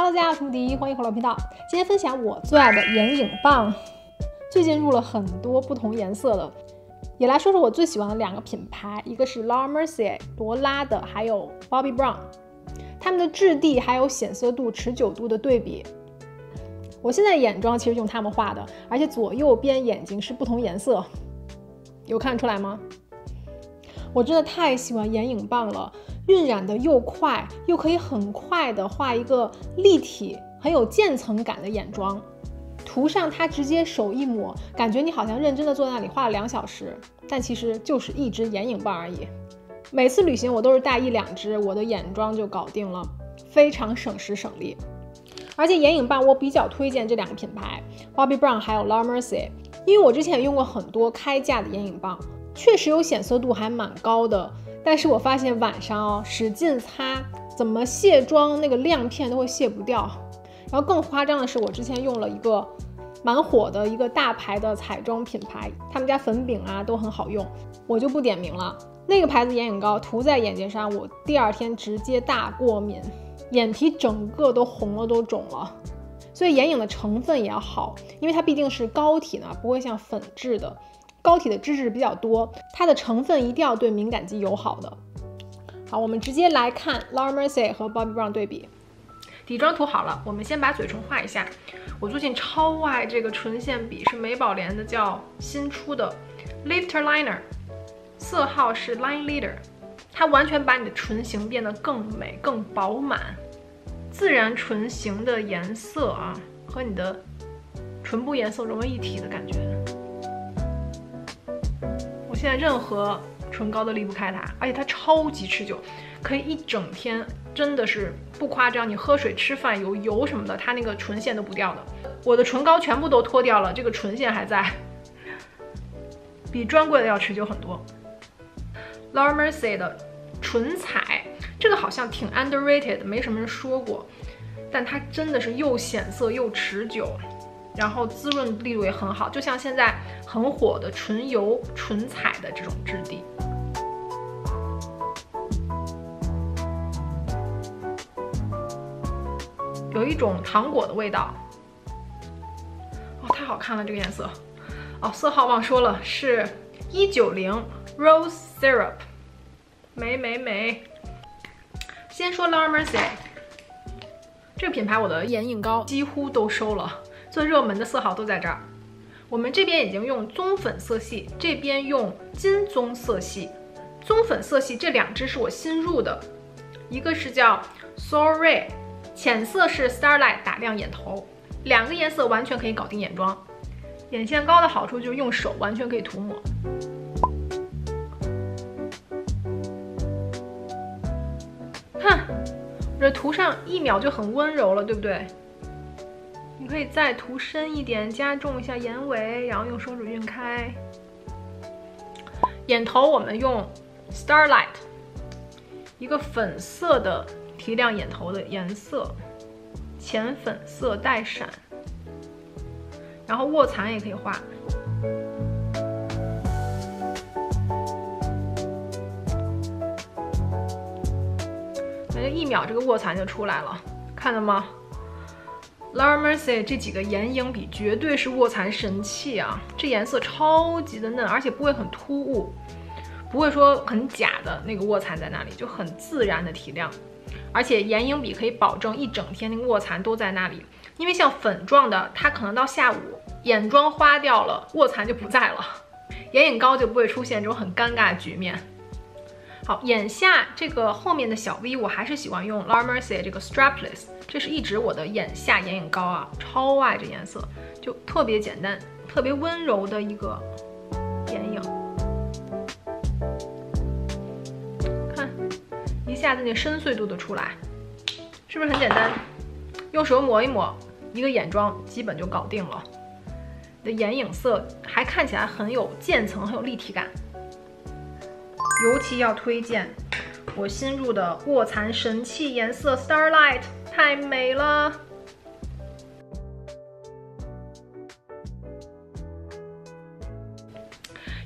Hello， 大家好，我是穆迪，欢迎回到频道。今天分享我最爱的眼影棒，最近入了很多不同颜色的，也来说说我最喜欢的两个品牌，一个是 Laura Mercier 罗拉的，还有 Bobbi Brown， 它们的质地还有显色度、持久度的对比。我现在眼妆其实用它们画的，而且左右边眼睛是不同颜色，有看出来吗？我真的太喜欢眼影棒了，晕染的又快，又可以很快的画一个立体、很有渐层感的眼妆。涂上它直接手一抹，感觉你好像认真的坐在那里画了2小时，但其实就是一支眼影棒而已。每次旅行我都是带1-2支，我的眼妆就搞定了，非常省时省力。而且眼影棒我比较推荐这两个品牌 Bobbi Brown 还有 Laura Mercier， 因为我之前也用过很多开价的眼影棒，确实有显色度还蛮高的，但是我发现晚上使劲擦，怎么卸妆那个亮片都会卸不掉。然后更夸张的是，我之前用了一个蛮火的一个大牌的彩妆品牌，他们家粉饼都很好用，我就不点名了。那个牌子眼影膏涂在眼睛上，我第2天直接大过敏，眼皮整个都红了，都肿了。所以眼影的成分也要好，因为它毕竟是膏体呢，不会像粉质的，膏体的脂质比较多，它的成分一定要对敏感肌友好的。好，我们直接来看 Laura Mercier 和 Bobbi Brown 对比。底妆涂好了，我们先把嘴唇画一下。我最近超爱这个唇线笔，是美宝莲的，叫新出的 Lifter Liner， 色号是 Line Leader， 它完全把你的唇形变得更美、更饱满。自然唇形的颜色和你的唇部颜色融为一体的感觉。我现在任何唇膏都离不开它，而且它超级持久，可以一整天，真的是不夸张，你喝水、吃饭、有油什么的，它那个唇线都不掉的。我的唇膏全部都脱掉了，这个唇线还在，比专柜的要持久很多。Laura Mercier 的唇彩，这个好像挺 underrated， 没什么人说过，但它真的是又显色又持久，然后滋润力度也很好，就像现在很火的唇油、唇彩的这种质地。有一种糖果的味道，太好看了这个颜色。色号忘说了，是190 Rose Syrup， 美。先说 Laura Mercier 这个品牌，我的眼影膏几乎都收了，最热门的色号都在这儿。我们这边已经用棕粉色系，这边用金棕色系。棕粉色系这2支是我新入的，一个是叫 Soirée， 浅色是 Starlight 打亮眼头，2个颜色完全可以搞定眼妆。眼线膏的好处就是用手完全可以涂抹。看，我这涂上1秒就很温柔了，对不对？你可以再涂深一点，加重一下眼尾，然后用手指晕开。眼头我们用 Starlight， 一个粉色的提亮眼头的颜色，浅粉色带闪。然后卧蚕也可以画，感觉1秒这个卧蚕就出来了，看到吗？ Laura Mercier 这几个眼影笔绝对是卧蚕神器啊！这颜色超级的嫩，而且不会很突兀，不会说很假的那个卧蚕在那里，就很自然的提亮。而且眼影笔可以保证一整天那个卧蚕都在那里，因为像粉状的，它可能到下午眼妆花掉了，卧蚕就不在了，眼影膏就不会出现这种很尴尬的局面。好，眼下这个后面的小 V 我还是喜欢用 Laura Mercier 这个 Strapless， 这是一直我的眼下眼影膏超爱这颜色，就特别简单、特别温柔的一个眼影。看，一下子那深邃度都出来，是不是很简单？用手抹一抹，一个眼妆基本就搞定了。你的眼影色还看起来很有渐层，很有立体感。尤其要推荐我新入的卧蚕神器颜色 Starlight， 太美了。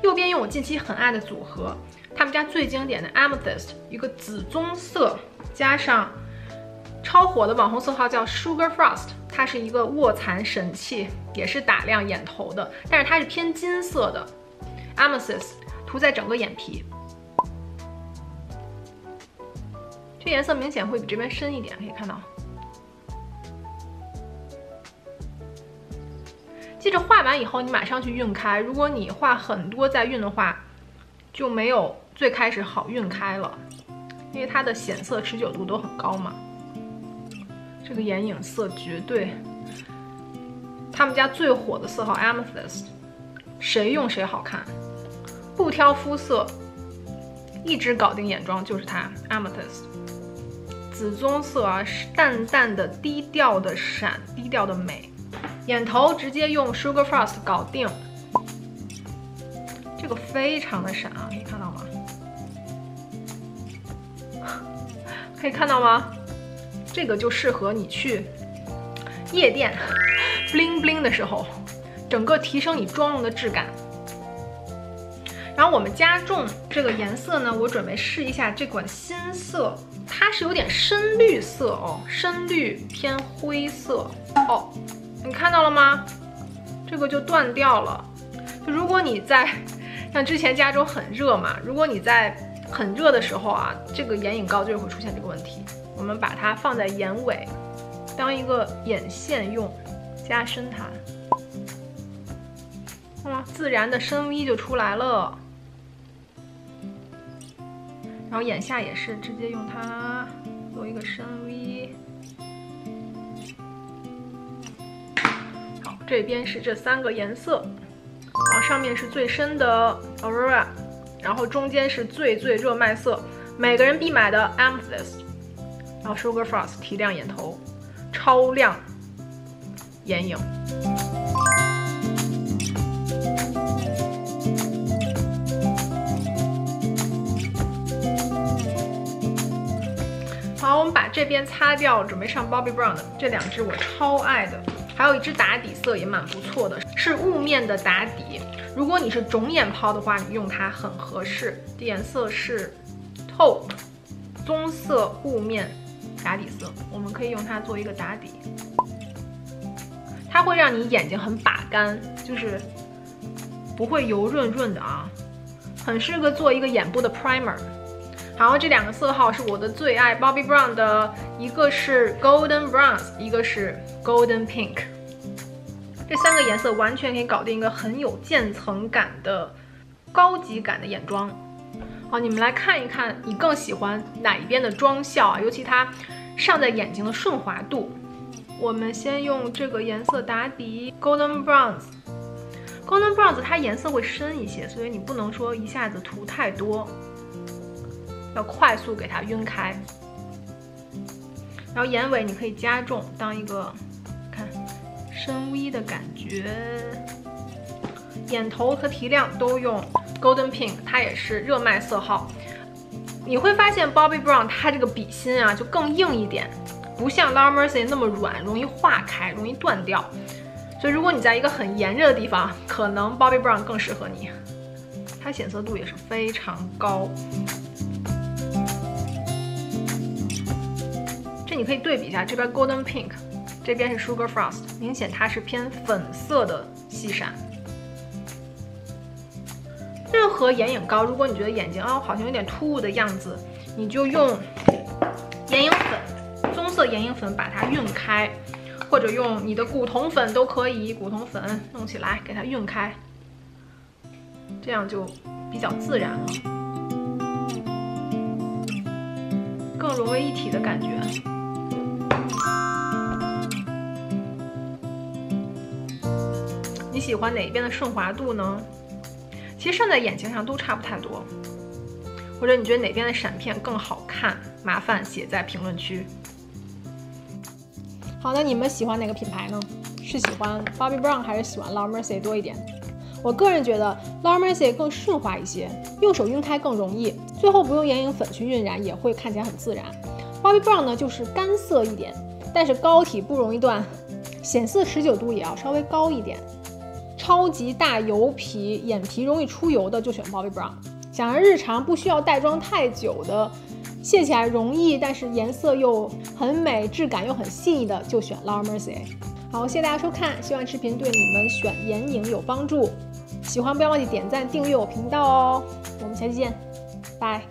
右边用我近期很爱的组合，他们家最经典的 Amethyst， 一个紫棕色加上超火的网红色号叫 Sugar Frost， 它是一个卧蚕神器，也是打亮眼头的，但是它是偏金色的 Amethyst， 涂在整个眼皮。这颜色明显会比这边深一点，可以看到。记着画完以后，你马上去晕开。如果你画很多再晕的话，就没有最开始好晕开了，因为它的显色持久度都很高嘛。这个眼影色绝对，他们家最火的色号 Amethyst， 谁用谁好看，不挑肤色，一直搞定眼妆就是它 Amethyst。紫棕色啊，淡淡的、低调的闪，低调的美。眼头直接用 Sugar Frost 搞定，这个非常的闪啊，可以看到吗？可以看到吗？这个就适合你去夜店 bling bling 的时候，整个提升你妆容的质感。然后我们加重这个颜色呢，我准备试一下这款新色，它是有点深绿色哦，深绿偏灰色哦。你看到了吗？这个就断掉了。就如果你在像之前加州很热嘛，如果你在很热的时候啊，这个眼影膏就会出现这个问题。我们把它放在眼尾，当一个眼线用，加深它。看吗？自然的深 V 就出来了。然后眼下也是直接用它做一个深 V。这边是这3个颜色，然后上面是最深的 Aurora， 然后中间是最热卖色，每个人必买的 Amethyst， 然后 Sugar Frost 提亮眼头，超亮眼影。好，我们把这边擦掉，准备上 Bobbi Brown 的这2支我超爱的。还有一支打底色也蛮不错的，是雾面的打底。如果你是肿眼泡的话，你用它很合适。这颜色是 Taupe 棕色雾面打底色，我们可以用它做一个打底。它会让你眼睛很把干，就是不会油润润的啊，很适合做一个眼部的 primer。然后这2个色号是我的最爱 ，Bobbi Brown 的，一个是 Golden Bronze， 一个是 Golden Pink。这3个颜色完全可以搞定一个很有渐层感的高级感的眼妆。好，你们来看一看，你更喜欢哪一边的妆效啊？尤其它上在眼睛的顺滑度。我们先用这个颜色打底 ，Golden Bronze。Golden Bronze 它颜色会深一些，所以你不能说一下子涂太多。要快速给它晕开，然后眼尾你可以加重，当一个看深 V 的感觉。眼头和提亮都用 Golden Pink， 它也是热卖色号。你会发现 Bobbi Brown 它这个笔芯啊就更硬一点，不像 Laura Mercier 那么软，容易化开，容易断掉。所以如果你在一个很炎热的地方，可能 Bobbi Brown 更适合你。它显色度也是非常高。这你可以对比一下，这边 Golden Pink， 这边是 Sugar Frost， 明显它是偏粉色的细闪。任何眼影膏，如果你觉得眼睛好像有点突兀的样子，你就用眼影粉，棕色眼影粉把它晕开，或者用你的古铜粉都可以，古铜粉弄起来给它晕开，这样就比较自然了，更融为一体的感觉。你喜欢哪一边的顺滑度呢？其实上在眼睛上都差不太多，或者你觉得哪边的闪片更好看，麻烦写在评论区。好，那你们喜欢哪个品牌呢？是喜欢 Bobbi Brown 还是喜欢 Laura Mercier 多一点？我个人觉得 Laura Mercier 更顺滑一些，用手晕开更容易，最后不用眼影粉去晕染也会看起来很自然。Bobbi Brown 呢就是干涩一点，但是膏体不容易断，显色持久度也要稍微高一点。超级大油皮，眼皮容易出油的就选 Bobbi Brown。想让日常不需要带妆太久的卸起来容易，但是颜色又很美，质感又很细腻的，就选 Laura Mercier。好，谢谢大家收看，希望视频对你们选眼影有帮助。喜欢不要忘记点赞、订阅我频道哦。我们下期见，拜。